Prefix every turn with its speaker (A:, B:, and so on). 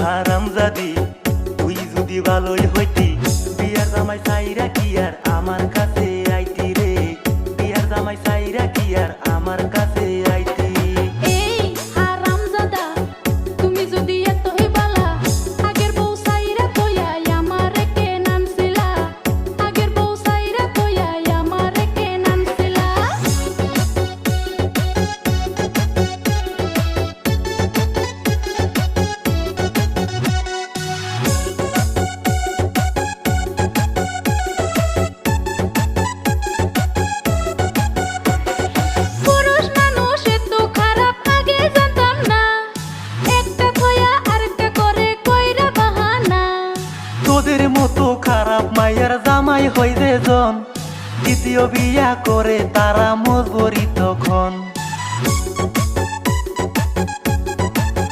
A: হারামজাদি তুই যদি ভালোই হইতি বিয়ার জামাই চাইরা কি আর আমার কাছে আইতি রে, বিয়ার জামাই চাইরা কি আর আমার কাছে আইতি।
B: এই হারামজাদা তুমি যদি এতই বালা আগের বউ সাইরা কইয়া আমারে কেন আনছিলা, আগের বউ সাইরা কইয়া আমারে কেন আনছিলা। পুরুষ মানুষ এত খারাপ আগে জানতাম না, একটা কইয়া আরেকটা করে কইরা বাহানা।
A: তোদের মতো খারাপ মায়ের জামাই হয় যে জন, দ্বিতীয় বিয়া করে তারা মজবুরি তখন।